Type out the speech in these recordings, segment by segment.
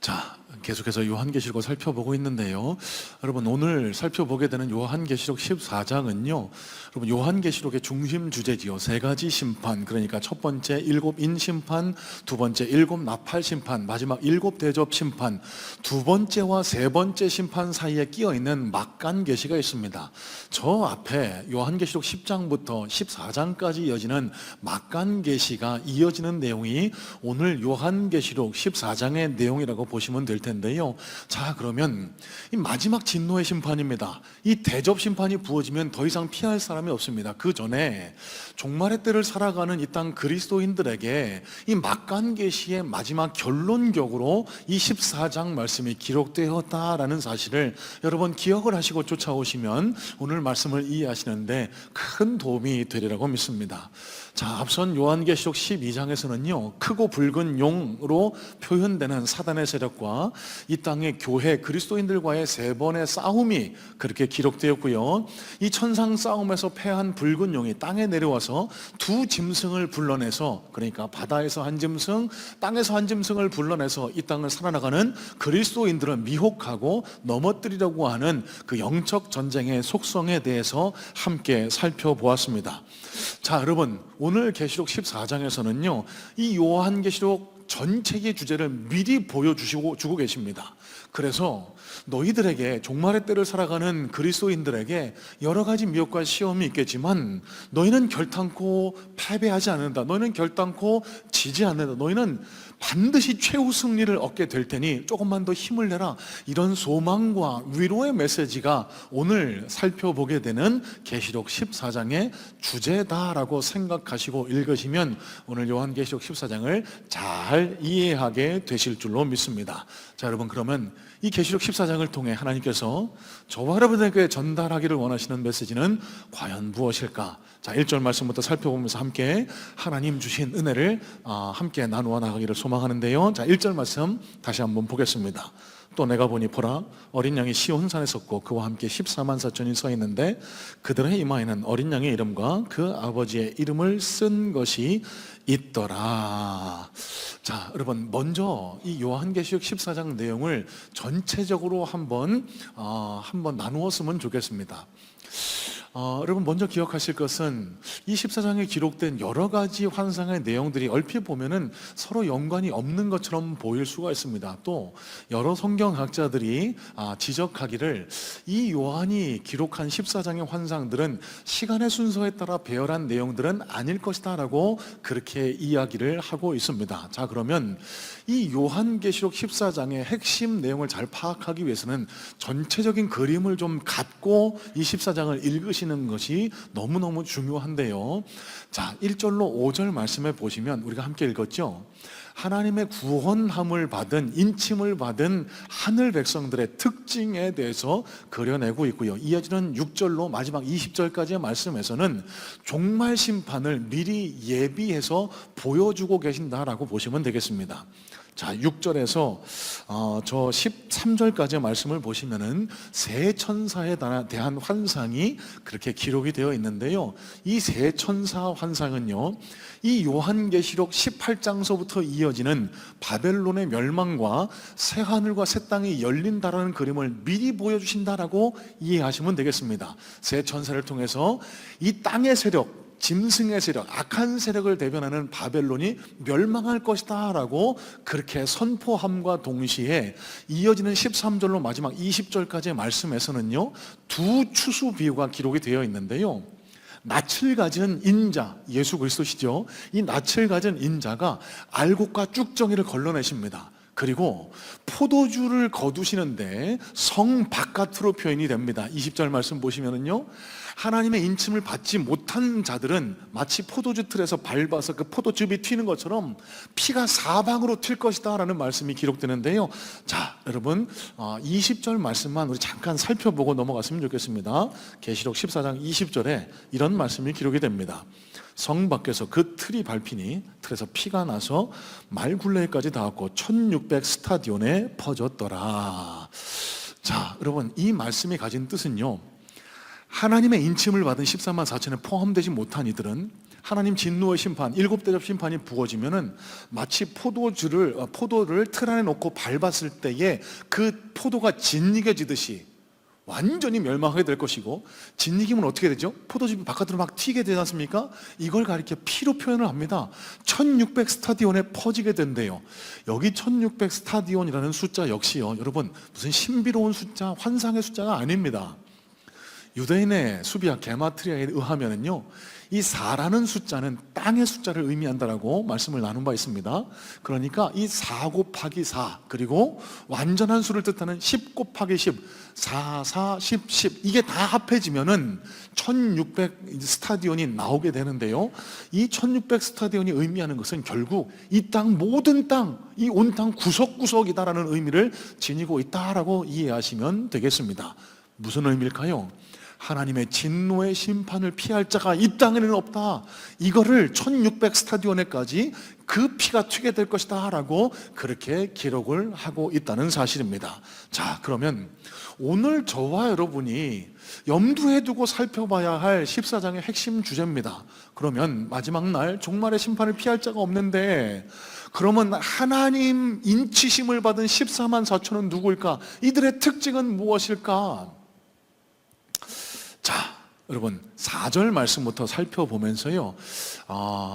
자, 계속해서 요한계시록을 살펴보고 있는데요. 여러분, 오늘 살펴보게 되는 요한계시록 14장은요. 여러분, 요한계시록의 중심 주제지요. 세 가지 심판, 그러니까 첫 번째 일곱 인심판, 두 번째 일곱 나팔 심판, 마지막 일곱 대접 심판, 두 번째와 세 번째 심판 사이에 끼어있는 막간계시가 있습니다. 저 앞에 요한계시록 10장부터 14장까지 이어지는 막간계시가 이어지는 내용이 오늘 요한계시록 14장의 내용이라고 보시면 될 텐데요. 자, 그러면 이 마지막 진노의 심판입니다. 이 대접 심판이 부어지면 더 이상 피할 사람이 없습니다. 그 전에 종말의 때를 살아가는 이 땅 그리스도인들에게 이 막간계시의 마지막 결론격으로 이 14장 말씀이 기록되었다라는 사실을 여러분 기억을 하시고 쫓아오시면 오늘 말씀을 이해하시는데 큰 도움이 되리라고 믿습니다. 자, 앞선 요한계시록 12장에서는요 크고 붉은 용으로 표현되는 사단의 세력과 이 땅의 교회 그리스도인들과의 세 번의 싸움이 그렇게 기록되었고요, 이 천상 싸움에서 패한 붉은 용이 땅에 내려와서 두 짐승을 불러내서, 그러니까 바다에서 한 짐승, 땅에서 한 짐승을 불러내서 이 땅을 살아나가는 그리스도인들을 미혹하고 넘어뜨리려고 하는 그 영적 전쟁의 속성에 대해서 함께 살펴보았습니다. 자, 여러분, 오늘 계시록 14장에서는요 이 요한계시록 전체의 주제를 미리 보여주고 계십니다. 그래서 너희들에게, 종말의 때를 살아가는 그리스도인들에게 여러 가지 미혹과 시험이 있겠지만 너희는 결단코 패배하지 않는다, 너희는 결단코 지지 않는다, 너희는 반드시 최후 승리를 얻게 될 테니 조금만 더 힘을 내라, 이런 소망과 위로의 메시지가 오늘 살펴보게 되는 계시록 14장의 주제다라고 생각하시고 읽으시면 오늘 요한계시록 14장을 잘 이해하게 되실 줄로 믿습니다. 자, 여러분, 그러면 이 계시록 14장을 통해 하나님께서 저와 여러분에게 전달하기를 원하시는 메시지는 과연 무엇일까? 자, 1절 말씀부터 살펴보면서 함께 하나님 주신 은혜를 함께 나누어 나가기를 소망하는데요. 자, 1절 말씀 다시 한번 보겠습니다. 또 내가 보니 보라, 어린 양이 시온산에 섰고 그와 함께 14만 4천이 서 있는데 그들의 이마에는 어린 양의 이름과 그 아버지의 이름을 쓴 것이 있더라. 자, 여러분, 먼저 이 요한계시록 14장 내용을 전체적으로 한번 나누었으면 좋겠습니다. 여러분, 먼저 기억하실 것은 이 14장에 기록된 여러 가지 환상의 내용들이 얼핏 보면은 서로 연관이 없는 것처럼 보일 수가 있습니다. 또 여러 성경학자들이 지적하기를 이 요한이 기록한 14장의 환상들은 시간의 순서에 따라 배열한 내용들은 아닐 것이다 라고 그렇게 이야기를 하고 있습니다. 자, 그러면 이 요한계시록 14장의 핵심 내용을 잘 파악하기 위해서는 전체적인 그림을 좀 갖고 이 14장을 읽으시는 것이 너무너무 중요한데요. 자, 1절로 5절 말씀에 보시면 우리가 함께 읽었죠. 하나님의 구원함을 받은, 인침을 받은 하늘 백성들의 특징에 대해서 그려내고 있고요, 이어지는 6절로 마지막 20절까지의 말씀에서는 종말 심판을 미리 예비해서 보여주고 계신다라고 보시면 되겠습니다. 자, 6절에서 저 13절까지의 말씀을 보시면은 세 천사에 대한 환상이 그렇게 기록이 되어 있는데요, 이 세 천사 환상은요 이 요한계시록 18장서부터 이어지는 바벨론의 멸망과 새 하늘과 새 땅이 열린다라는 그림을 미리 보여주신다라고 이해하시면 되겠습니다. 세 천사를 통해서 이 땅의 세력, 짐승의 세력, 악한 세력을 대변하는 바벨론이 멸망할 것이다 라고 그렇게 선포함과 동시에 이어지는 13절로 마지막 20절까지의 말씀에서는요 두 추수 비유가 기록이 되어 있는데요, 낯을 가진 인자, 예수 그리스도시죠. 이 낯을 가진 인자가 알곡과 쭉정이를 걸러내십니다. 그리고 포도주를 거두시는데 성 바깥으로 표현이 됩니다. 20절 말씀 보시면은요, 하나님의 인침을 받지 못한 자들은 마치 포도주 틀에서 밟아서 그 포도즙이 튀는 것처럼 피가 사방으로 튈 것이다 라는 말씀이 기록되는데요. 자, 여러분, 20절 말씀만 우리 잠깐 살펴보고 넘어갔으면 좋겠습니다. 계시록 14장 20절에 이런 말씀이 기록이 됩니다. 성 밖에서 그 틀이 밟히니 틀에서 피가 나서 말굴레까지 닿았고 1600 스타디온에 퍼졌더라. 자, 여러분, 이 말씀이 가진 뜻은요, 하나님의 인침을 받은 14만 4천에 포함되지 못한 이들은 하나님 진노의 심판, 7대접 심판이 부어지면은 마치 포도를 틀 안에 놓고 밟았을 때에 그 포도가 짓이겨지듯이 완전히 멸망하게 될 것이고, 짓이기면 어떻게 되죠? 포도즙이 바깥으로 막 튀게 되지 않습니까? 이걸 가리켜 피로 표현을 합니다. 1600 스타디온에 퍼지게 된대요. 여기 1600 스타디온이라는 숫자 역시요, 여러분 무슨 신비로운 숫자, 환상의 숫자가 아닙니다. 유대인의 수비학 게마트리아에 의하면은요, 이 4라는 숫자는 땅의 숫자를 의미한다라고 말씀을 나눈 바 있습니다. 그러니까 이 4 곱하기 4, 그리고 완전한 수를 뜻하는 10 곱하기 10, 4, 4, 10, 10, 이게 다 합해지면은 1600 스타디온이 나오게 되는데요, 이 1600 스타디온이 의미하는 것은 결국 이 땅, 모든 땅, 이 온 땅 구석구석이다라는 의미를 지니고 있다라고 이해하시면 되겠습니다. 무슨 의미일까요? 하나님의 진노의 심판을 피할 자가 이 땅에는 없다, 이거를 1600 스타디온에까지 그 피가 튀게 될 것이다 라고 그렇게 기록을 하고 있다는 사실입니다. 자, 그러면 오늘 저와 여러분이 염두에 두고 살펴봐야 할 14장의 핵심 주제입니다. 그러면 마지막 날 종말의 심판을 피할 자가 없는데, 그러면 하나님 인치심을 받은 14만 4천은 누구일까? 이들의 특징은 무엇일까? 자, 여러분 4절 말씀부터 살펴보면서요,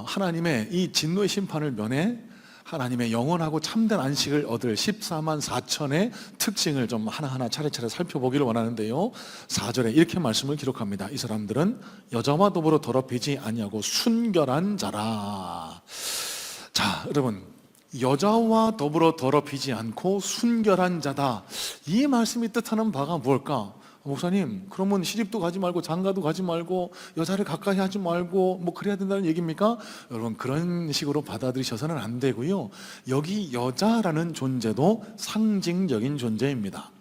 하나님의 이 진노의 심판을 면해 하나님의 영원하고 참된 안식을 얻을 14만 4천의 특징을 좀 하나하나 차례차례 살펴보기를 원하는데요, 4절에 이렇게 말씀을 기록합니다. 이 사람들은 여자와 더불어 더럽히지 아니하고 순결한 자라. 자, 여러분, 여자와 더불어 더럽히지 않고 순결한 자다, 이 말씀이 뜻하는 바가 무엇일까? 목사님, 그러면 시집도 가지 말고 장가도 가지 말고 여자를 가까이 하지 말고 뭐 그래야 된다는 얘기입니까? 여러분, 그런 식으로 받아들이셔서는 안 되고요, 여기 여자라는 존재도 상징적인 존재입니다.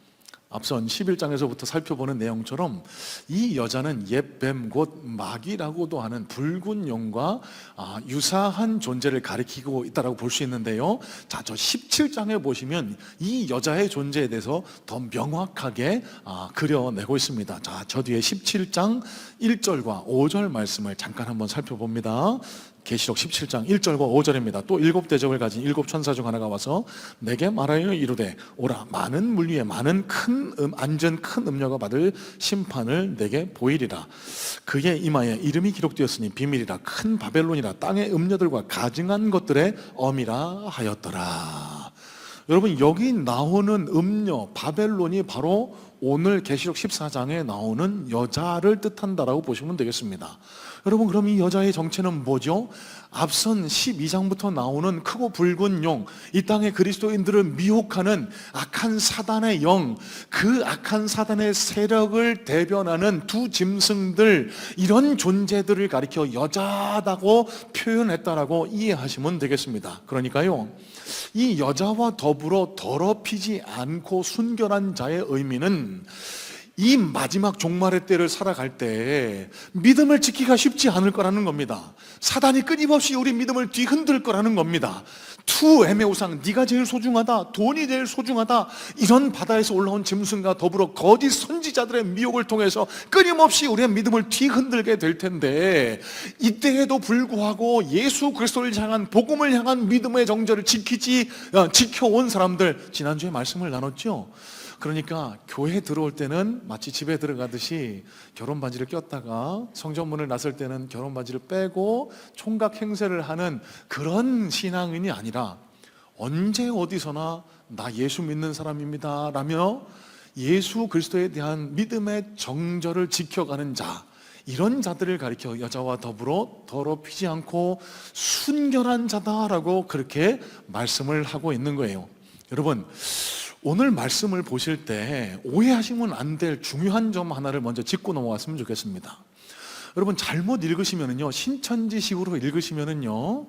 앞선 11장에서부터 살펴보는 내용처럼 이 여자는 옛뱀 곧 마귀라고도 하는 붉은 용과 유사한 존재를 가리키고 있다고 볼 수 있는데요, 자, 저 17장에 보시면 이 여자의 존재에 대해서 더 명확하게 그려내고 있습니다. 자, 저 뒤에 17장 1절과 5절 말씀을 잠깐 한번 살펴봅니다. 계시록 17장 1절과 5절입니다. 또 7대접을 가진 7천사 중 하나가 와서 내게 말하여 이르되, 오라, 많은 물 위에 많은 앉은 큰 음녀가 받을 심판을 내게 보이리라. 그의 이마에 이름이 기록되었으니 비밀이라, 큰 바벨론이라, 땅의 음녀들과 가증한 것들의 엄이라 하였더라. 여러분, 여기 나오는 음녀, 바벨론이 바로 오늘 계시록 14장에 나오는 여자를 뜻한다라고 보시면 되겠습니다. 여러분, 그럼 이 여자의 정체는 뭐죠? 앞선 12장부터 나오는 크고 붉은 용, 이 땅의 그리스도인들을 미혹하는 악한 사단의 영, 그 악한 사단의 세력을 대변하는 두 짐승들, 이런 존재들을 가리켜 여자다고 표현했다라고 이해하시면 되겠습니다. 그러니까요, 이 여자와 더불어 더럽히지 않고 순결한 자의 의미는 이 마지막 종말의 때를 살아갈 때 믿음을 지키기가 쉽지 않을 거라는 겁니다. 사단이 끊임없이 우리 믿음을 뒤흔들 거라는 겁니다. 에메우상, 네가 제일 소중하다, 돈이 제일 소중하다, 이런 바다에서 올라온 짐승과 더불어 거짓 선지자들의 미혹을 통해서 끊임없이 우리의 믿음을 뒤흔들게 될 텐데, 이때에도 불구하고 예수 그리스도를 향한, 복음을 향한 믿음의 정절을 지켜온 사람들, 지난주에 말씀을 나눴죠. 그러니까 교회 들어올 때는 마치 집에 들어가듯이 결혼 반지를 꼈다가 성전문을 나설 때는 결혼 반지를 빼고 총각 행세를 하는 그런 신앙인이 아니라, 언제 어디서나 나 예수 믿는 사람입니다 라며 예수 그리스도에 대한 믿음의 정절을 지켜가는 자, 이런 자들을 가리켜 여자와 더불어 더럽히지 않고 순결한 자다라고 그렇게 말씀을 하고 있는 거예요. 여러분, 오늘 말씀을 보실 때 오해하시면 안 될 중요한 점 하나를 먼저 짚고 넘어갔으면 좋겠습니다. 여러분, 잘못 읽으시면은요, 신천지식으로 읽으시면은요,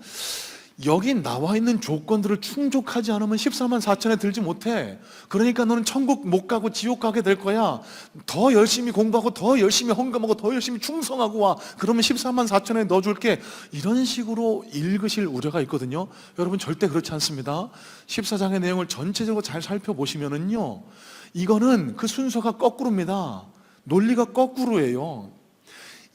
여기 나와 있는 조건들을 충족하지 않으면 14만 4천에 들지 못해. 그러니까 너는 천국 못 가고 지옥 가게 될 거야. 더 열심히 공부하고 더 열심히 헌금하고 더 열심히 충성하고 와. 그러면 14만 4천에 넣어줄게. 이런 식으로 읽으실 우려가 있거든요. 여러분, 절대 그렇지 않습니다. 14장의 내용을 전체적으로 잘 살펴보시면은요, 이거는 그 순서가 거꾸로입니다. 논리가 거꾸로예요.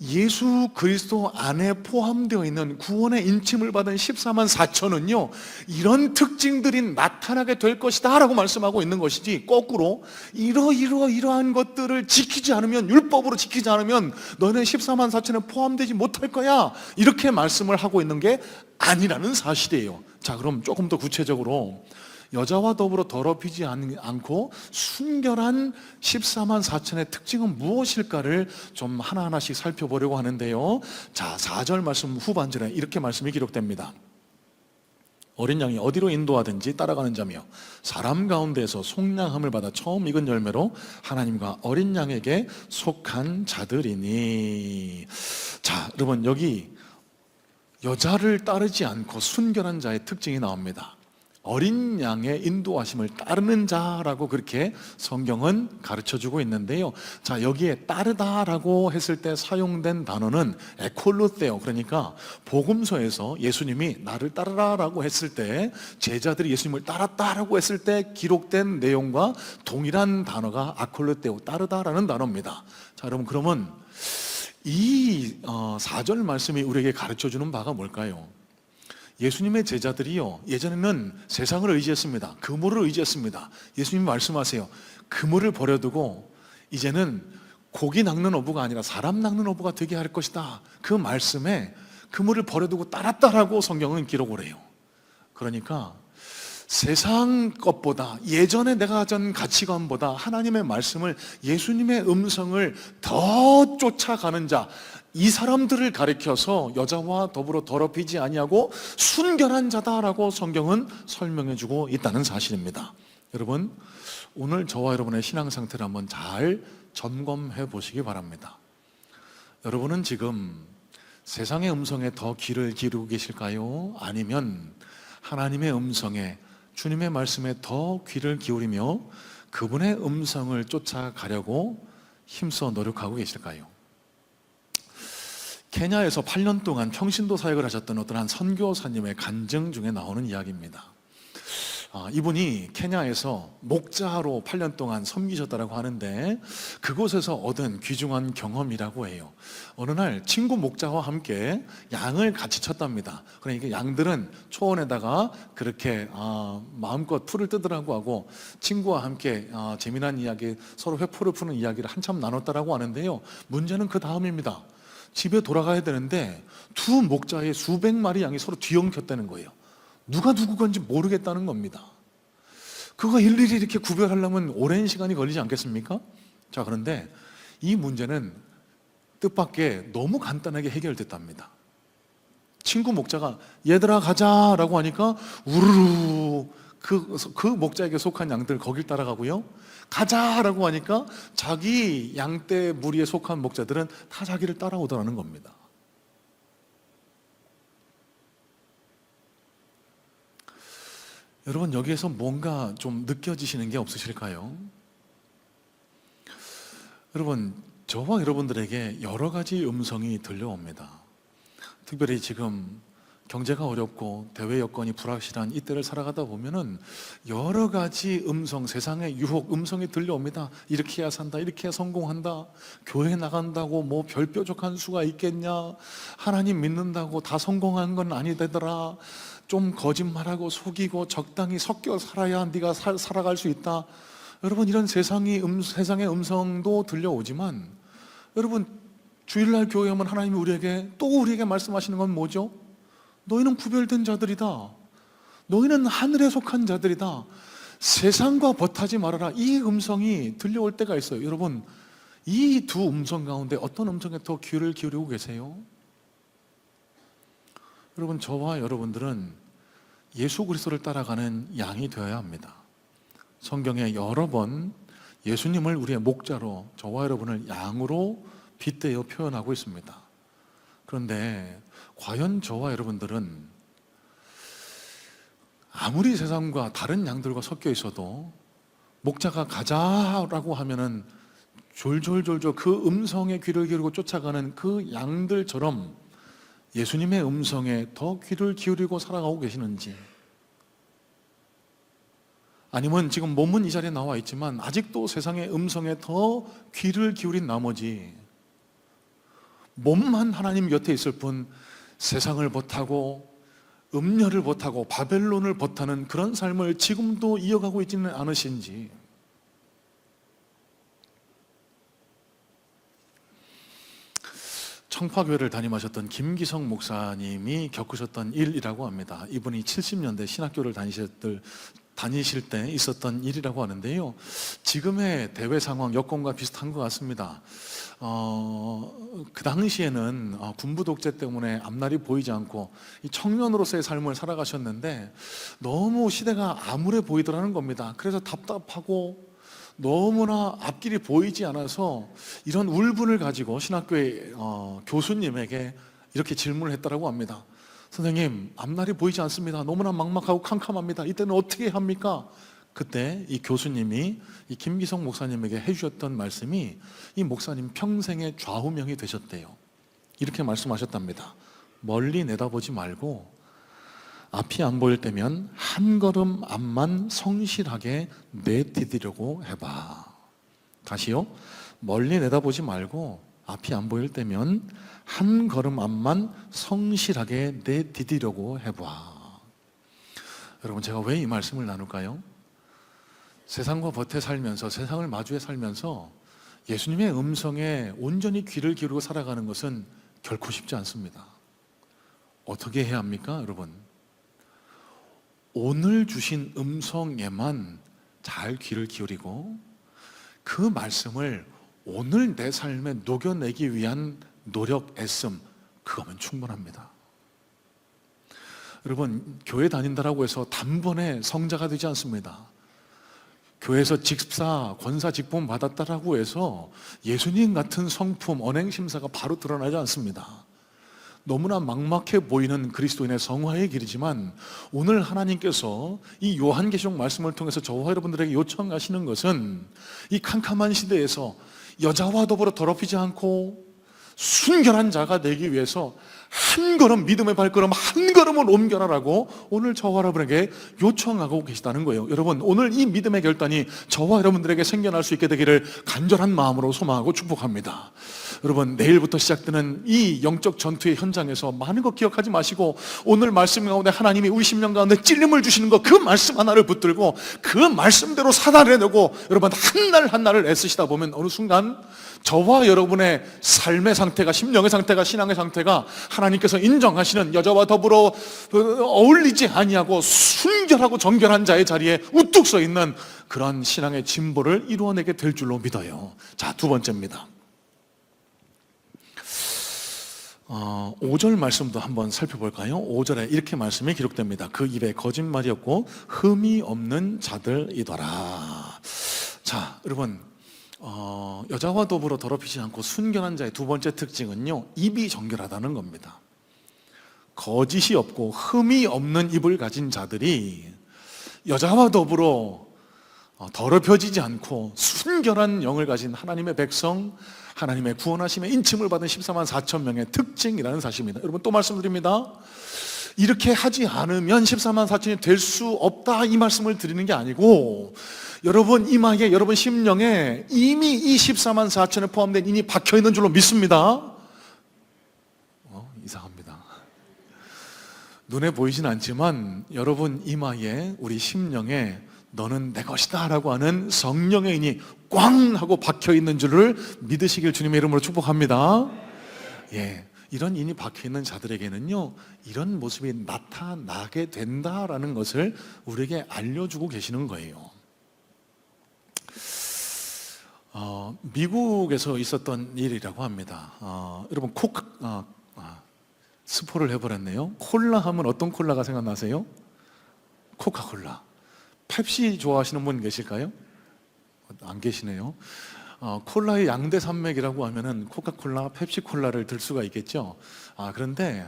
예수 그리스도 안에 포함되어 있는 구원의 인침을 받은 14만 4천은요 이런 특징들이 나타나게 될 것이다 라고 말씀하고 있는 것이지, 거꾸로 이러한 것들을 지키지 않으면, 율법으로 지키지 않으면 너는 14만 4천에 포함되지 못할 거야, 이렇게 말씀을 하고 있는 게 아니라는 사실이에요. 자, 그럼 조금 더 구체적으로 여자와 더불어 더럽히지 않고 순결한 14만 4천의 특징은 무엇일까를 좀 하나하나씩 살펴보려고 하는데요. 자, 4절 말씀 후반절에 이렇게 말씀이 기록됩니다. 어린 양이 어디로 인도하든지 따라가는 자며 사람 가운데에서 속량함을 받아 처음 익은 열매로 하나님과 어린 양에게 속한 자들이니. 자, 여러분, 여기 여자를 따르지 않고 순결한 자의 특징이 나옵니다. 어린 양의 인도하심을 따르는 자라고 그렇게 성경은 가르쳐주고 있는데요. 자, 여기에 따르다라고 했을 때 사용된 단어는 에콜로테오, 그러니까 복음서에서 예수님이 나를 따르라라고 했을 때, 제자들이 예수님을 따랐다라고 했을 때 기록된 내용과 동일한 단어가 아콜로테오, 따르다라는 단어입니다. 자, 여러분, 그러면 이 4절 말씀이 우리에게 가르쳐주는 바가 뭘까요? 예수님의 제자들이요, 예전에는 세상을 의지했습니다. 그물을 의지했습니다. 예수님이 말씀하세요. 그물을 버려두고 이제는 고기 낚는 어부가 아니라 사람 낚는 어부가 되게 할 것이다. 그 말씀에 그물을 버려두고 따랐다라고 성경은 기록을 해요. 그러니까 세상 것보다, 예전에 내가 가진 가치관보다 하나님의 말씀을, 예수님의 음성을 더 쫓아가는 자, 이 사람들을 가리켜서 여자와 더불어 더럽히지 아니하고 순결한 자다라고 성경은 설명해주고 있다는 사실입니다. 여러분, 오늘 저와 여러분의 신앙 상태를 한번 잘 점검해 보시기 바랍니다. 여러분은 지금 세상의 음성에 더 귀를 기울이고 계실까요? 아니면 하나님의 음성에, 주님의 말씀에 더 귀를 기울이며 그분의 음성을 쫓아가려고 힘써 노력하고 계실까요? 케냐에서 8년 동안 평신도 사역을 하셨던 어떤 한 선교사님의 간증 중에 나오는 이야기입니다. 이분이 케냐에서 목자로 8년 동안 섬기셨다고 하는데, 그곳에서 얻은 귀중한 경험이라고 해요. 어느 날 친구 목자와 함께 양을 같이 쳤답니다. 그러니까 양들은 초원에다가 그렇게 마음껏 풀을 뜯으라고 하고, 친구와 함께 재미난 이야기, 서로 회포를 푸는 이야기를 한참 나눴다라고 하는데요. 문제는 그 다음입니다. 집에 돌아가야 되는데 두 목자의 수백 마리 양이 서로 뒤엉켰다는 거예요. 누가 누구 건지 모르겠다는 겁니다. 그거 일일이 이렇게 구별하려면 오랜 시간이 걸리지 않겠습니까? 자, 그런데 이 문제는 뜻밖의 너무 간단하게 해결됐답니다. 친구 목자가 얘들아 가자라고 하니까 우르르 그 목자에게 속한 양들 거길 따라가고요, 가자라고 하니까 자기 양떼 무리에 속한 목자들은 다 자기를 따라오더라는 겁니다. 여러분, 여기에서 뭔가 좀 느껴지시는 게 없으실까요? 여러분, 저와 여러분들에게 여러 가지 음성이 들려옵니다. 특별히 지금 경제가 어렵고 대외 여건이 불확실한 이때를 살아가다 보면은 여러 가지 음성, 세상의 유혹 음성이 들려옵니다. 이렇게 해야 산다, 이렇게 해야 성공한다, 교회 나간다고 뭐 별뾰족한 수가 있겠냐, 하나님 믿는다고 다 성공한 건 아니되더라, 좀 거짓말하고 속이고 적당히 섞여 살아야 네가 살아갈 수 있다. 여러분, 이런 세상의 음성도 들려오지만, 여러분, 주일날 교회 오면 하나님이 우리에게 말씀하시는 건 뭐죠? 너희는 구별된 자들이다. 너희는 하늘에 속한 자들이다. 세상과 버타지 말아라. 이 음성이 들려올 때가 있어요. 여러분, 이 두 음성 가운데 어떤 음성에 더 귀를 기울이고 계세요? 여러분, 저와 여러분들은 예수 그리스도를 따라가는 양이 되어야 합니다. 성경에 여러 번 예수님을 우리의 목자로, 저와 여러분을 양으로 빗대어 표현하고 있습니다. 그런데 과연 저와 여러분들은 아무리 세상과 다른 양들과 섞여 있어도 목자가 가자라고 하면은 졸졸졸졸 그 음성에 귀를 기울이고 쫓아가는 그 양들처럼 예수님의 음성에 더 귀를 기울이고 살아가고 계시는지, 아니면 지금 몸은 이 자리에 나와 있지만 아직도 세상의 음성에 더 귀를 기울인 나머지 몸만 하나님 곁에 있을 뿐 세상을 벗하고 음녀를 벗하고 바벨론을 벗하는 그런 삶을 지금도 이어가고 있지는 않으신지. 청파교회를 담임하셨던 김기성 목사님이 겪으셨던 일이라고 합니다. 이분이 70년대 신학교를 다니실 때 있었던 일이라고 하는데요, 지금의 대외 상황 여건과 비슷한 것 같습니다. 그 당시에는 군부 독재 때문에 앞날이 보이지 않고 이 청년으로서의 삶을 살아가셨는데 너무 시대가 암울해 보이더라는 겁니다. 그래서 답답하고 너무나 앞길이 보이지 않아서 이런 울분을 가지고 신학교의 교수님에게 이렇게 질문을 했다고 합니다. 선생님, 앞날이 보이지 않습니다. 너무나 막막하고 캄캄합니다. 이때는 어떻게 합니까? 그때 이 교수님이 이 김기성 목사님에게 해주셨던 말씀이 이 목사님 평생의 좌우명이 되셨대요. 이렇게 말씀하셨답니다. 멀리 내다보지 말고 앞이 안 보일 때면 한 걸음 앞만 성실하게 내디디려고 해봐. 다시요. 멀리 내다보지 말고 앞이 안 보일 때면 한 걸음 앞만 성실하게 내디디려고 해봐. 여러분, 제가 왜 이 말씀을 나눌까요? 세상과 벗에 살면서, 세상을 마주해 살면서 예수님의 음성에 온전히 귀를 기울이고 살아가는 것은 결코 쉽지 않습니다. 어떻게 해야 합니까, 여러분? 오늘 주신 음성에만 잘 귀를 기울이고 그 말씀을 오늘 내 삶에 녹여내기 위한 노력, 애씀, 그거면 충분합니다. 여러분, 교회 다닌다라고 해서 단번에 성자가 되지 않습니다. 교회에서 직사, 권사 직분 받았다라고 해서 예수님 같은 성품, 언행심사가 바로 드러나지 않습니다. 너무나 막막해 보이는 그리스도인의 성화의 길이지만 오늘 하나님께서 이 요한계시록 말씀을 통해서 저와 여러분들에게 요청하시는 것은 이 캄캄한 시대에서 여자와 더불어 더럽히지 않고 순결한 자가 되기 위해서 한 걸음, 믿음의 발걸음 한 걸음을 옮겨라라고 오늘 저와 여러분에게 요청하고 계시다는 거예요. 여러분, 오늘 이 믿음의 결단이 저와 여러분들에게 생겨날 수 있게 되기를 간절한 마음으로 소망하고 축복합니다. 여러분, 내일부터 시작되는 이 영적 전투의 현장에서 많은 것 기억하지 마시고 오늘 말씀 가운데 하나님이 우리 심령 가운데 찔림을 주시는 것, 그 말씀 하나를 붙들고 그 말씀대로 사달해내고 여러분 한 날 한 날을 애쓰시다 보면 어느 순간 저와 여러분의 삶의 상태가, 심령의 상태가, 신앙의 상태가 하나님께서 인정하시는 여자와 더불어 어울리지 아니하고 순결하고 정결한 자의 자리에 우뚝 서 있는 그런 신앙의 진보를 이루어내게 될 줄로 믿어요. 자, 두 번째입니다. 5절 말씀도 한번 살펴볼까요? 5절에 이렇게 말씀이 기록됩니다. 그 입에 거짓말이었고 흠이 없는 자들이더라. 자, 여러분, 여자와 더불어 더럽히지 않고 순결한 자의 두 번째 특징은요, 입이 정결하다는 겁니다. 거짓이 없고 흠이 없는 입을 가진 자들이 여자와 더불어 더럽혀지지 않고 순결한 영을 가진 하나님의 백성, 하나님의 구원하심의 인침을 받은 14만 4천 명의 특징이라는 사실입니다. 여러분, 또 말씀드립니다. 이렇게 하지 않으면 14만 4천이 될 수 없다, 이 말씀을 드리는 게 아니고 여러분 이마에, 여러분 심령에 이미 이 14만 4천에 포함된 인이 박혀있는 줄로 믿습니다. 이상합니다. 눈에 보이진 않지만 여러분 이마에, 우리 심령에 너는 내 것이다 라고 하는 성령의 인이 꽝 하고 박혀있는 줄을 믿으시길 주님의 이름으로 축복합니다. 예, 이런 인이 박혀있는 자들에게는요, 이런 모습이 나타나게 된다라는 것을 우리에게 알려주고 계시는 거예요. 미국에서 있었던 일이라고 합니다. 여러분, 스포를 해버렸네요. 콜라 하면 어떤 콜라가 생각나세요? 코카콜라. 펩시 좋아하시는 분 계실까요? 안 계시네요. 콜라의 양대 산맥이라고 하면은 코카콜라, 펩시콜라를 들 수가 있겠죠. 그런데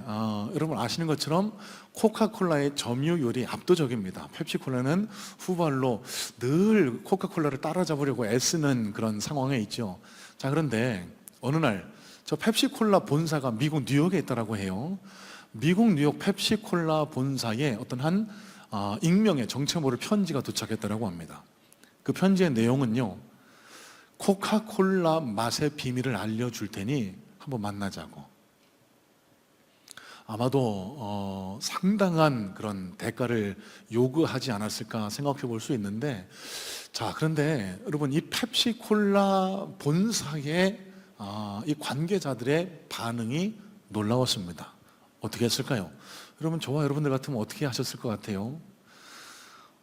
여러분 아시는 것처럼 코카콜라의 점유율이 압도적입니다. 펩시콜라는 후발로 늘 코카콜라를 따라잡으려고 애쓰는 그런 상황에 있죠. 자, 그런데 어느 날 저 펩시콜라 본사가 미국 뉴욕에 있다라고 해요. 미국 뉴욕 펩시콜라 본사에 어떤 한 익명의 정체 모를 편지가 도착했다라고 합니다. 그 편지의 내용은요, 코카콜라 맛의 비밀을 알려줄 테니 한번 만나자고. 아마도 상당한 그런 대가를 요구하지 않았을까 생각해 볼 수 있는데, 자, 그런데 여러분, 이 펩시콜라 본사의 이 관계자들의 반응이 놀라웠습니다. 어떻게 했을까요? 여러분, 저와 여러분들 같으면 어떻게 하셨을 것 같아요?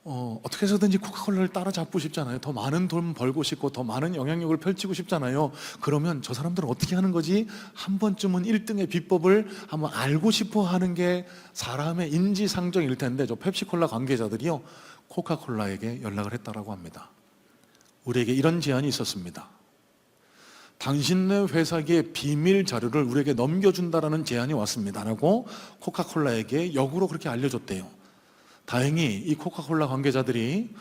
어떻게 해서든지 코카콜라를 따라잡고 싶잖아요. 더 많은 돈 벌고 싶고 더 많은 영향력을 펼치고 싶잖아요. 그러면 저 사람들은 어떻게 하는 거지? 한 번쯤은 1등의 비법을 한번 알고 싶어 하는 게 사람의 인지상정일 텐데, 저 펩시콜라 관계자들이요, 코카콜라에게 연락을 했다라고 합니다. 우리에게 이런 제안이 있었습니다. 당신네 회사의 비밀 자료를 우리에게 넘겨준다라는 제안이 왔습니다 라고 코카콜라에게 역으로 그렇게 알려줬대요. 다행히 이 코카콜라 관계자들이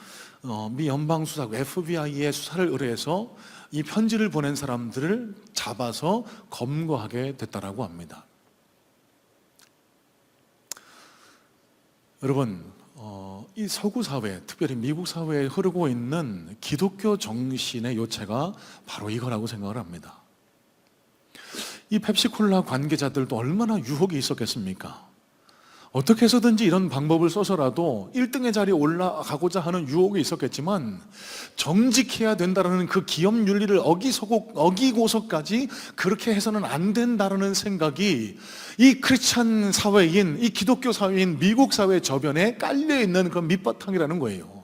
미 연방수사국 FBI에 수사를 의뢰해서 이 편지를 보낸 사람들을 잡아서 검거하게 됐다라고 합니다. 여러분, 이 서구 사회, 특별히 미국 사회에 흐르고 있는 기독교 정신의 요체가 바로 이거라고 생각을 합니다. 이 펩시콜라 관계자들도 얼마나 유혹이 있었겠습니까? 어떻게 해서든지 이런 방법을 써서라도 1등의 자리에 올라가고자 하는 유혹이 있었겠지만, 정직해야 된다는 그 기업 윤리를 어기고서까지 그렇게 해서는 안 된다는 생각이 이 크리스찬 사회인, 이 기독교 사회인 미국 사회 저변에 깔려있는 그런 밑바탕이라는 거예요.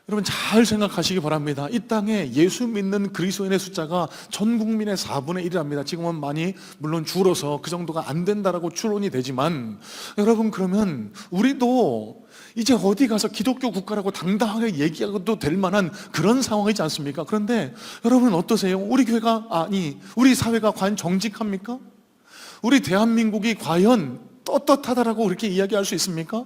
여러분, 잘 생각하시기 바랍니다. 이 땅에 예수 믿는 그리스도인의 숫자가 전 국민의 4분의 1이랍니다. 지금은 많이 물론 줄어서 그 정도가 안 된다라고 추론이 되지만, 여러분, 그러면 우리도 이제 어디 가서 기독교 국가라고 당당하게 얘기하고도 될 만한 그런 상황이지 않습니까? 그런데 여러분 어떠세요? 우리 교회가, 우리 사회가 과연 정직합니까? 우리 대한민국이 과연 떳떳하다라고 그렇게 이야기할 수 있습니까?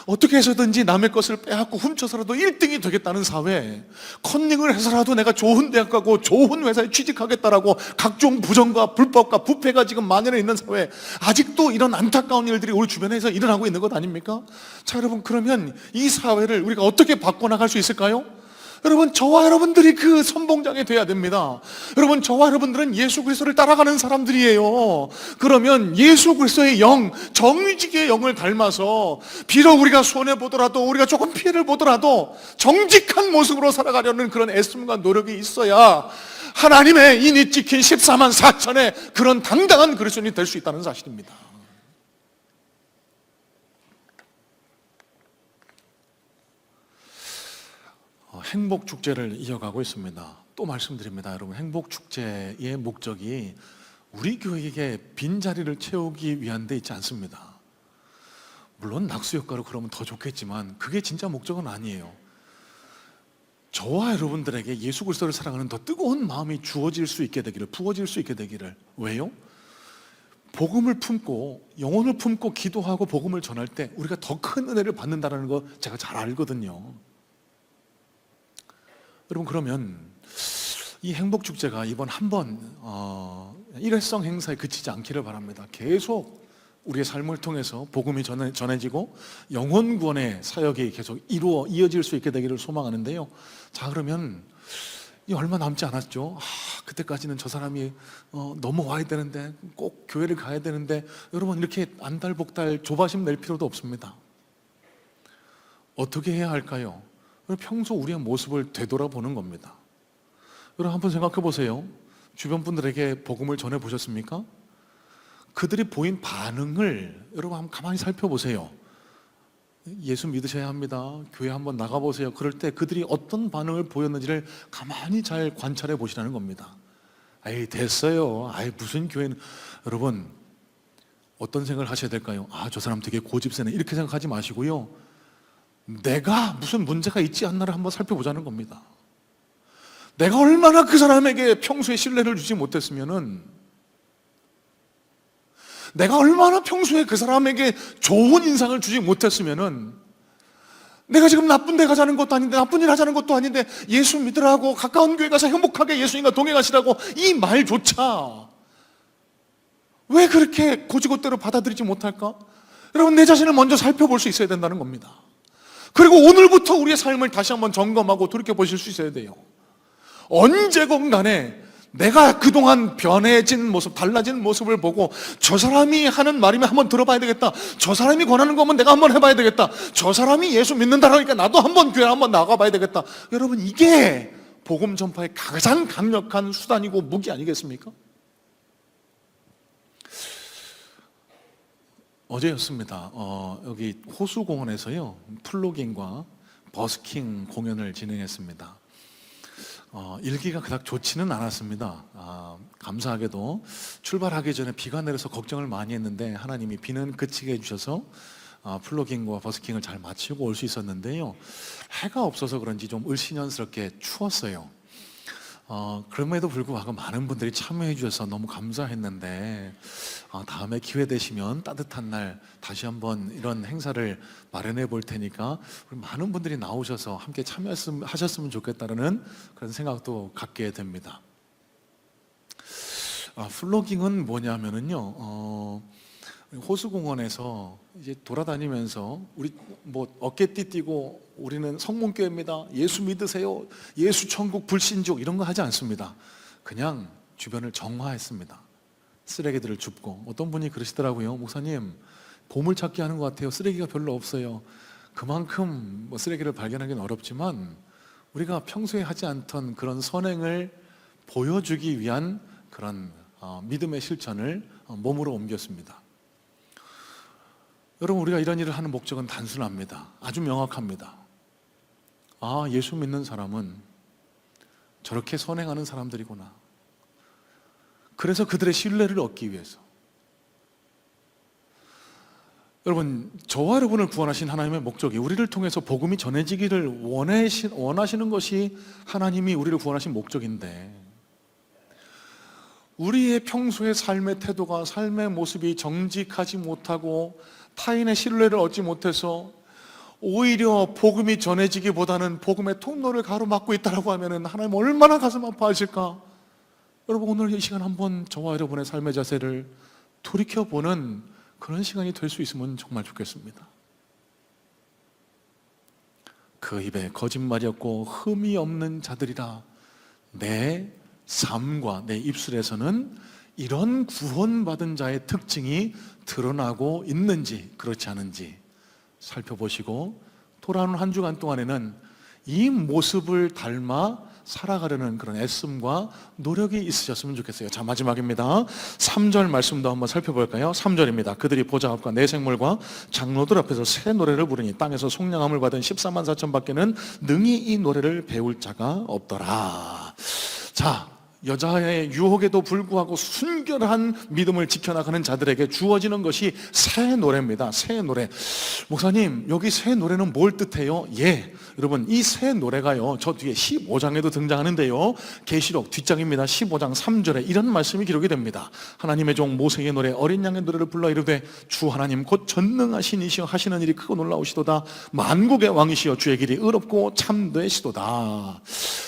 어떻게 해서든지 남의 것을 빼앗고 훔쳐서라도 1등이 되겠다는 사회, 컨닝을 해서라도 내가 좋은 대학 가고 좋은 회사에 취직하겠다라고 각종 부정과 불법과 부패가 지금 만연해 있는 사회, 아직도 이런 안타까운 일들이 우리 주변에서 일어나고 있는 것 아닙니까? 자, 여러분, 그러면 이 사회를 우리가 어떻게 바꿔나갈 수 있을까요? 여러분, 저와 여러분들이 그 선봉장이 돼야 됩니다. 여러분, 저와 여러분들은 예수 그리스도를 따라가는 사람들이에요. 그러면 예수 그리스도의 영, 정직의 영을 닮아서 비록 우리가 손해보더라도, 우리가 조금 피해를 보더라도 정직한 모습으로 살아가려는 그런 애씀과 노력이 있어야 하나님의 인이 찍힌 14만 4천의 그런 당당한 그리스도인이 될 수 있다는 사실입니다. 행복축제를 이어가고 있습니다. 또 말씀드립니다. 여러분, 행복축제의 목적이 우리 교회에게 빈자리를 채우기 위한 데 있지 않습니다. 물론 낙수효과로 그러면 더 좋겠지만 그게 진짜 목적은 아니에요. 저와 여러분들에게 예수 그리스도를 사랑하는 더 뜨거운 마음이 주어질 수 있게 되기를, 부어질 수 있게 되기를. 왜요? 복음을 품고, 영혼을 품고 기도하고 복음을 전할 때 우리가 더 큰 은혜를 받는다는 거 제가 잘 알거든요. 여러분, 그러면 이 행복축제가 이번 한번 일회성 행사에 그치지 않기를 바랍니다. 계속 우리의 삶을 통해서 복음이 전해지고 영혼 구원의 사역이 계속 이어질 수 있게 되기를 소망하는데요. 자, 그러면 이 얼마 남지 않았죠. 그때까지는 저 사람이 넘어와야 되는데, 꼭 교회를 가야 되는데, 여러분, 이렇게 안달복달 조바심 낼 필요도 없습니다. 어떻게 해야 할까요? 평소 우리의 모습을 되돌아보는 겁니다. 여러분, 한번 생각해 보세요. 주변 분들에게 복음을 전해 보셨습니까? 그들이 보인 반응을 여러분 한번 가만히 살펴보세요. 예수 믿으셔야 합니다. 교회 한번 나가보세요. 그럴 때 그들이 어떤 반응을 보였는지를 가만히 잘 관찰해 보시라는 겁니다. 아이, 됐어요. 아이, 무슨 교회는. 여러분, 어떤 생각을 하셔야 될까요? 저 사람 되게 고집세네, 이렇게 생각하지 마시고요, 내가 무슨 문제가 있지 않나를 한번 살펴보자는 겁니다. 내가 얼마나 그 사람에게 평소에 신뢰를 주지 못했으면은, 내가 얼마나 평소에 그 사람에게 좋은 인상을 주지 못했으면은, 내가 지금 나쁜 데 가자는 것도 아닌데, 나쁜 일 하자는 것도 아닌데, 예수 믿으라고, 가까운 교회 가서 행복하게 예수님과 동행하시라고 이 말조차 왜 그렇게 고지고대로 받아들이지 못할까? 여러분, 내 자신을 먼저 살펴볼 수 있어야 된다는 겁니다. 그리고 오늘부터 우리의 삶을 다시 한번 점검하고 돌이켜 보실 수 있어야 돼요. 언제건 간에 내가 그동안 변해진 모습, 달라진 모습을 보고 저 사람이 하는 말이면 한번 들어봐야 되겠다. 저 사람이 권하는 거면 내가 한번 해봐야 되겠다. 저 사람이 예수 믿는다라니까 나도 한번 교회 한번 나가봐야 되겠다. 여러분, 이게 복음 전파의 가장 강력한 수단이고 무기 아니겠습니까? 어제였습니다. 여기 호수공원에서요, 플로깅과 버스킹 공연을 진행했습니다. 일기가 그닥 좋지는 않았습니다. 감사하게도 출발하기 전에 비가 내려서 걱정을 많이 했는데 하나님이 비는 그치게 해주셔서 플로깅과 버스킹을 잘 마치고 올 수 있었는데요, 해가 없어서 그런지 좀 을씨년스럽게 추웠어요. 그럼에도 불구하고 많은 분들이 참여해 주셔서 너무 감사했는데, 다음에 기회 되시면 따뜻한 날 다시 한번 이런 행사를 마련해 볼 테니까 많은 분들이 나오셔서 함께 참여하셨으면 좋겠다는 그런 생각도 갖게 됩니다. 플로깅은 뭐냐면은요, 호수공원에서 이제 돌아다니면서 우리 뭐 어깨띠 띠고 우리는 성문교회입니다, 예수 믿으세요, 예수 천국 불신족 이런 거 하지 않습니다. 그냥 주변을 정화했습니다. 쓰레기들을 줍고, 어떤 분이 그러시더라고요. 목사님, 보물찾기 하는 것 같아요. 쓰레기가 별로 없어요. 그만큼 뭐 쓰레기를 발견하기는 어렵지만 우리가 평소에 하지 않던 그런 선행을 보여주기 위한 그런 믿음의 실천을 몸으로 옮겼습니다. 여러분, 우리가 이런 일을 하는 목적은 단순합니다. 아주 명확합니다. 예수 믿는 사람은 저렇게 선행하는 사람들이구나. 그래서 그들의 신뢰를 얻기 위해서. 여러분, 저와 여러분을 구원하신 하나님의 목적이 우리를 통해서 복음이 전해지기를 원하시는 것이 하나님이 우리를 구원하신 목적인데, 우리의 평소의 삶의 태도가, 삶의 모습이 정직하지 못하고 타인의 신뢰를 얻지 못해서 오히려 복음이 전해지기보다는 복음의 통로를 가로막고 있다고 하면 하나님 얼마나 가슴 아파하실까? 여러분, 오늘 이 시간 한번 저와 여러분의 삶의 자세를 돌이켜보는 그런 시간이 될 수 있으면 정말 좋겠습니다. 그 입에 거짓말이 없고 흠이 없는 자들이라. 내 삶과 내 입술에서는 이런 구원받은 자의 특징이 드러나고 있는지 그렇지 않은지 살펴보시고, 돌아오는 한 주간 동안에는 이 모습을 닮아 살아가려는 그런 애씀과 노력이 있으셨으면 좋겠어요. 자, 마지막입니다. 3절 말씀도 한번 살펴볼까요? 3절입니다. 그들이 보좌 앞과 내 생물과 장로들 앞에서 새 노래를 부르니 땅에서 속량함을 받은 14만 4천 밖에는 능히 이 노래를 배울 자가 없더라. 자, 여자의 유혹에도 불구하고 순결한 믿음을 지켜나가는 자들에게 주어지는 것이 새 노래입니다. 새 노래. 목사님, 여기 새 노래는 뭘 뜻해요? 여러분, 이 새 노래가요, 저 뒤에 15장에도 등장하는데요, 계시록 뒷장입니다. 15장 3절에 이런 말씀이 기록이 됩니다. 하나님의 종 모세의 노래, 어린 양의 노래를 불러 이르되 주 하나님 곧 전능하신 이시여 하시는 일이 크고 놀라우시도다. 만국의 왕이시여 주의 길이 의롭고 참되시도다.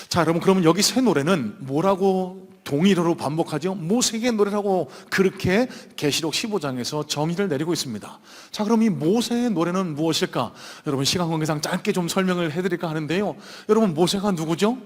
자, 여러분, 그러면 여기 새 노래는 뭐라고 동일어로 반복하죠? 모세의 노래라고 그렇게 계시록 15장에서 정의를 내리고 있습니다. 자, 그럼 이 모세의 노래는 무엇일까? 여러분, 시간 관계상 짧게 좀 설명을 해드릴까 하는데요, 여러분, 모세가 누구죠?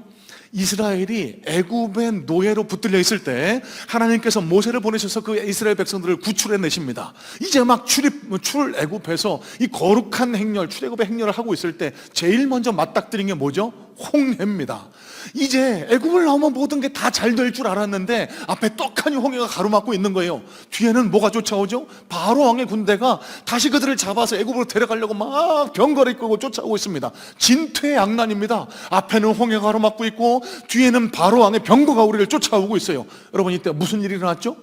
이스라엘이 애굽의 노예로 붙들려 있을 때 하나님께서 모세를 보내셔서 그 이스라엘 백성들을 구출해 내십니다. 이제 막 출애굽해서 이 거룩한 행렬, 출애굽의 행렬을 하고 있을 때 제일 먼저 맞닥뜨린 게 뭐죠? 홍해입니다. 이제 애굽을 나오면 모든 게 다 잘 될 줄 알았는데 앞에 떡하니 홍해가 가로막고 있는 거예요. 뒤에는 뭐가 쫓아오죠? 바로 왕의 군대가 다시 그들을 잡아서 애굽으로 데려가려고 막 병거를 끌고 쫓아오고 있습니다. 진퇴양난입니다. 앞에는 홍해가 가로막고 있고 뒤에는 바로 왕의 병거가 우리를 쫓아오고 있어요. 여러분, 이때 무슨 일이 일어났죠?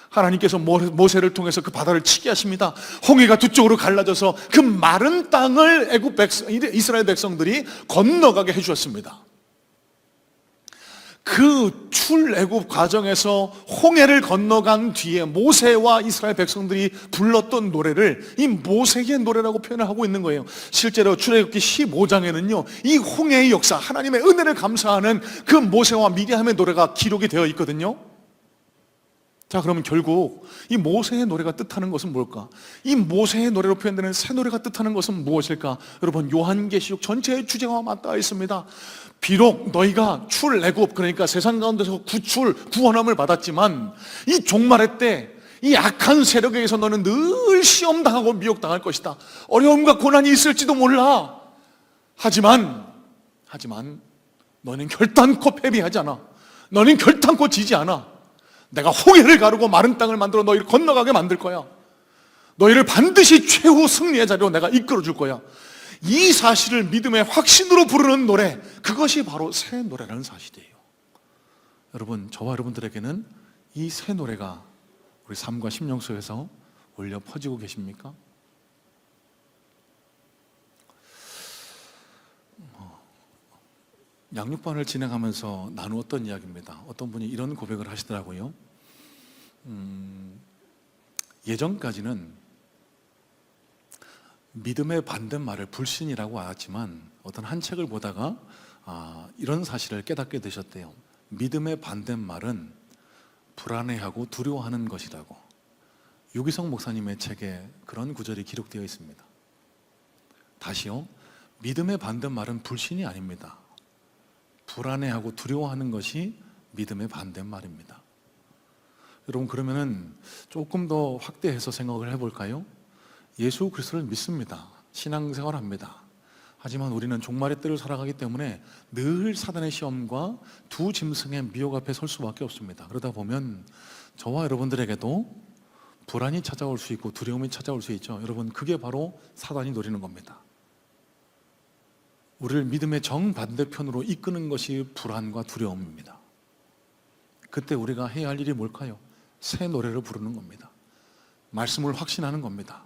하나님께서 모세를 통해서 그 바다를 치게 하십니다. 홍해가 두 쪽으로 갈라져서 그 마른 땅을 이스라엘 백성들이 건너가게 해주었습니다. 그 출애굽 과정에서 홍해를 건너간 뒤에 모세와 이스라엘 백성들이 불렀던 노래를 이 모세의 노래라고 표현을 하고 있는 거예요. 실제로 출애굽기 15장에는요 이 홍해의 역사, 하나님의 은혜를 감사하는 그 모세와 미리암의 노래가 기록이 되어 있거든요. 자, 그러면 결국 이 모세의 노래가 뜻하는 것은 뭘까? 이 모세의 노래로 표현되는 새 노래가 뜻하는 것은 무엇일까? 여러분, 요한계시록 전체의 주제와 맞닿아 있습니다. 비록 너희가 출애굽, 그러니까 세상 가운데서 구원함을 받았지만 이 종말의 때 이 악한 세력에 의해서 너는 늘 시험당하고 미혹당할 것이다. 어려움과 고난이 있을지도 몰라. 하지만 너는 결단코 패배하지 않아. 너는 결단코 지지 않아. 내가 홍해를 가르고 마른 땅을 만들어 너희를 건너가게 만들 거야. 너희를 반드시 최후 승리의 자리로 내가 이끌어 줄 거야. 이 사실을 믿음의 확신으로 부르는 노래, 그것이 바로 새 노래라는 사실이에요. 여러분, 저와 여러분들에게는 이 새 노래가 우리 삶과 심령 속에서 울려 퍼지고 계십니까? 양육반을 진행하면서 나누었던 이야기입니다. 어떤 분이 이런 고백을 하시더라고요. 예전까지는 믿음의 반대말을 불신이라고 알았지만 어떤 한 책을 보다가 이런 사실을 깨닫게 되셨대요. 믿음의 반대말은 불안해하고 두려워하는 것이라고. 유기성 목사님의 책에 그런 구절이 기록되어 있습니다. 다시요, 믿음의 반대말은 불신이 아닙니다. 불안해하고 두려워하는 것이 믿음의 반대말입니다. 여러분, 그러면은 조금 더 확대해서 생각을 해볼까요? 예수 그리스도를 믿습니다. 신앙생활합니다. 하지만 우리는 종말의 때를 살아가기 때문에 늘 사단의 시험과 두 짐승의 미혹 앞에 설 수밖에 없습니다. 그러다 보면 저와 여러분들에게도 불안이 찾아올 수 있고 두려움이 찾아올 수 있죠. 여러분, 그게 바로 사단이 노리는 겁니다. 우리를 믿음의 정반대편으로 이끄는 것이 불안과 두려움입니다. 그때 우리가 해야 할 일이 뭘까요? 새 노래를 부르는 겁니다. 말씀을 확신하는 겁니다.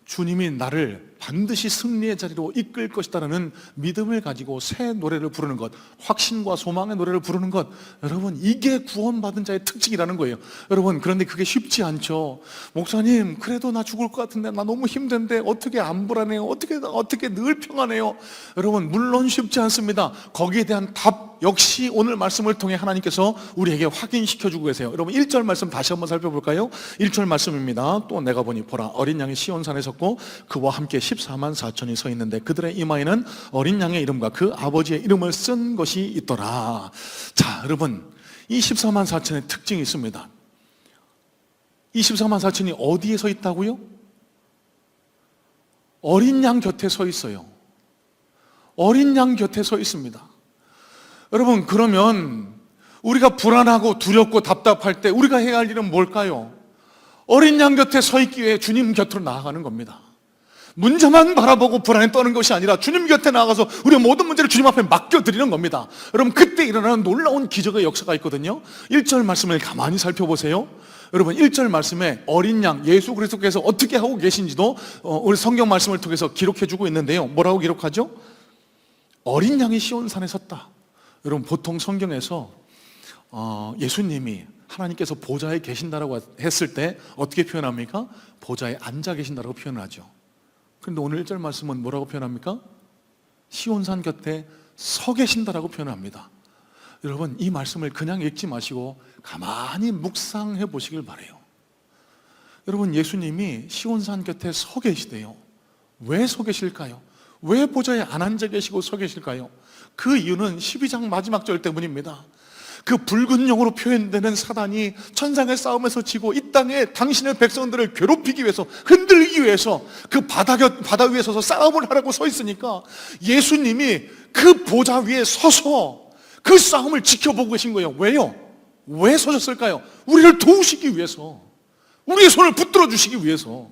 주님이 나를 반드시 승리의 자리로 이끌 것이다라는 믿음을 가지고 새 노래를 부르는 것, 확신과 소망의 노래를 부르는 것, 여러분, 이게 구원받은 자의 특징이라는 거예요. 여러분, 그런데 그게 쉽지 않죠. 목사님, 그래도 나 죽을 것 같은데, 나 너무 힘든데 어떻게 안 불안해요? 어떻게 늘 평안해요? 여러분, 물론 쉽지 않습니다. 거기에 대한 답 역시 오늘 말씀을 통해 하나님께서 우리에게 확인시켜주고 계세요. 여러분, 1절 말씀 다시 한번 살펴볼까요? 1절 말씀입니다. 또 내가 보니 보라, 어린 양이 시온산에 섰고 그와 함께 14만 4천이 서 있는데 그들의 이마에는 어린 양의 이름과 그 아버지의 이름을 쓴 것이 있더라. 자, 여러분, 이 14만 4천의 특징이 있습니다. 이 14만 4천이 어디에 서 있다고요? 어린 양 곁에 서 있어요. 어린 양 곁에 서 있습니다. 여러분, 그러면 우리가 불안하고 두렵고 답답할 때 우리가 해야 할 일은 뭘까요? 어린 양 곁에 서 있기 위해 주님 곁으로 나아가는 겁니다. 문제만 바라보고 불안에 떠는 것이 아니라 주님 곁에 나가서 우리의 모든 문제를 주님 앞에 맡겨드리는 겁니다. 여러분, 그때 일어나는 놀라운 기적의 역사가 있거든요. 1절 말씀을 가만히 살펴보세요. 여러분, 1절 말씀에 어린 양 예수 그리스도께서 어떻게 하고 계신지도 우리 성경 말씀을 통해서 기록해주고 있는데요. 뭐라고 기록하죠? 어린 양이 시온산에 섰다. 여러분, 보통 성경에서 예수님이 하나님께서 보좌에 계신다라고 했을 때 어떻게 표현합니까? 보좌에 앉아 계신다라고 표현하죠. 그런데 오늘 1절 말씀은 뭐라고 표현합니까? 시온산 곁에 서 계신다라고 표현합니다. 여러분, 이 말씀을 그냥 읽지 마시고 가만히 묵상해 보시길 바라요. 여러분, 예수님이 시온산 곁에 서 계시대요. 왜 서 계실까요? 왜 보좌에 안 앉아 계시고 서 계실까요? 그 이유는 12장 마지막 절 때문입니다. 그 붉은 용으로 표현되는 사단이 천상의 싸움에서 지고 이 땅에 당신의 백성들을 괴롭히기 위해서, 흔들기 위해서 그 바다 위에 서서 싸움을 하라고 서 있으니까 예수님이 그 보좌 위에 서서 그 싸움을 지켜보고 계신 거예요. 왜요? 왜 서셨을까요? 우리를 도우시기 위해서, 우리의 손을 붙들어 주시기 위해서.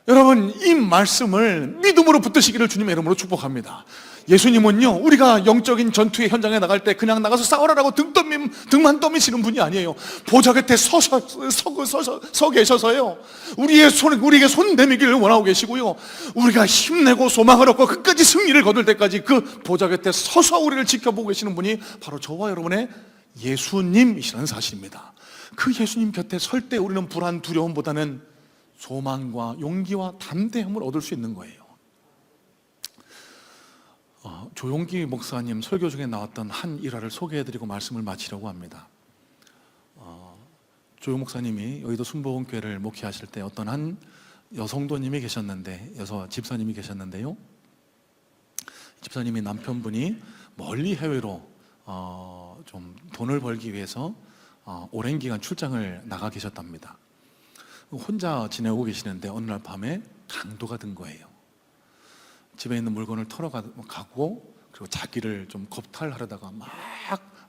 여러분, 이 말씀을 믿음으로 붙드시기를 주님의 이름으로 축복합니다. 예수님은요, 우리가 영적인 전투의 현장에 나갈 때 그냥 나가서 싸우라라고 등만 떠미시는 분이 아니에요. 보좌 곁에 서 계셔서요, 우리에게 손 내밀기를 원하고 계시고요, 우리가 힘내고 소망을 얻고 끝까지 승리를 거둘 때까지 그 보좌 곁에 서서 우리를 지켜보고 계시는 분이 바로 저와 여러분의 예수님이시라는 사실입니다. 그 예수님 곁에 설 때 우리는 불안, 두려움보다는 소망과 용기와 담대함을 얻을 수 있는 거예요. 조용기 목사님 설교 중에 나왔던 한 일화를 소개해드리고 말씀을 마치려고 합니다. 조용 목사님이 여의도 순복음교회를 목회하실 때 어떤 한 여성도님이 계셨는데, 집사님이 계셨는데요. 집사님이 남편분이 멀리 해외로 좀 돈을 벌기 위해서 오랜 기간 출장을 나가 계셨답니다. 혼자 지내고 계시는데 어느 날 밤에 강도가 든 거예요. 집에 있는 물건을 털어 가고, 그리고 자기를 좀 겁탈하려다가 막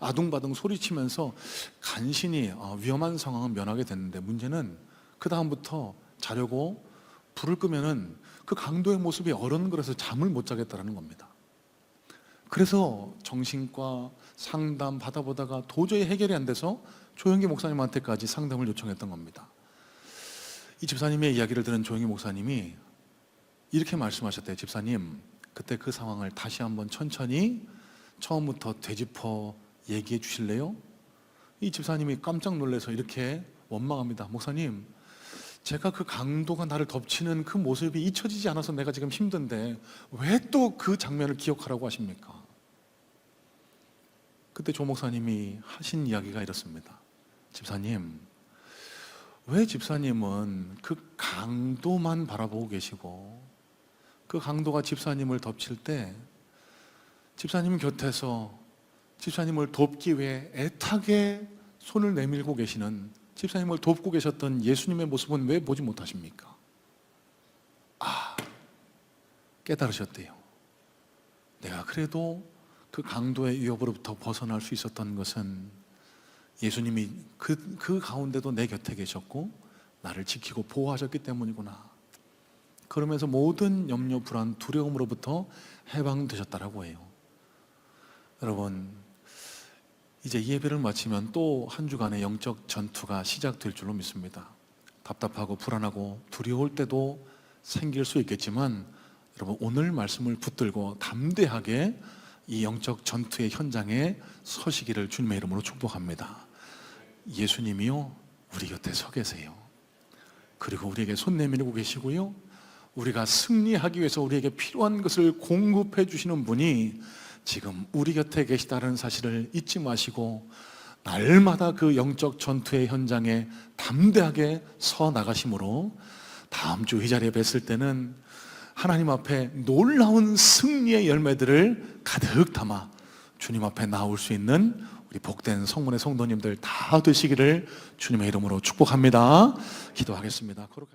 아둥바둥 소리치면서 간신히 위험한 상황은 면하게 됐는데, 문제는 그 다음부터 자려고 불을 끄면은 그 강도의 모습이 어른거려서 잠을 못 자겠다라는 겁니다. 그래서 정신과 상담 받아보다가 도저히 해결이 안 돼서 조영기 목사님한테까지 상담을 요청했던 겁니다. 이 집사님의 이야기를 들은 조영기 목사님이 이렇게 말씀하셨대요. 집사님, 그때 그 상황을 다시 한번 천천히 처음부터 되짚어 얘기해 주실래요? 이 집사님이 깜짝 놀라서 이렇게 원망합니다. 목사님, 제가 그 강도가 나를 덮치는 그 모습이 잊혀지지 않아서 내가 지금 힘든데 왜 또 그 장면을 기억하라고 하십니까? 그때 조 목사님이 하신 이야기가 이렇습니다. 집사님, 왜 집사님은 그 강도만 바라보고 계시고, 그 강도가 집사님을 덮칠 때 집사님 곁에서 집사님을 돕기 위해 애타게 손을 내밀고 계시는, 집사님을 돕고 계셨던 예수님의 모습은 왜 보지 못하십니까? 깨달으셨대요. 내가 그래도 그 강도의 위협으로부터 벗어날 수 있었던 것은 예수님이 그 가운데도 내 곁에 계셨고 나를 지키고 보호하셨기 때문이구나. 그러면서 모든 염려, 불안, 두려움으로부터 해방되셨다라고 해요. 여러분, 이제 이 예배를 마치면 또 한 주간의 영적 전투가 시작될 줄로 믿습니다. 답답하고 불안하고 두려울 때도 생길 수 있겠지만, 여러분, 오늘 말씀을 붙들고 담대하게 이 영적 전투의 현장에 서시기를 주님의 이름으로 축복합니다. 예수님이요, 우리 곁에 서 계세요. 그리고 우리에게 손 내밀고 계시고요, 우리가 승리하기 위해서 우리에게 필요한 것을 공급해 주시는 분이 지금 우리 곁에 계시다는 사실을 잊지 마시고 날마다 그 영적 전투의 현장에 담대하게 서 나가심으로 다음 주 이 자리에 뵀을 때는 하나님 앞에 놀라운 승리의 열매들을 가득 담아 주님 앞에 나올 수 있는 우리 복된 성문의 성도님들 다 되시기를 주님의 이름으로 축복합니다. 기도하겠습니다.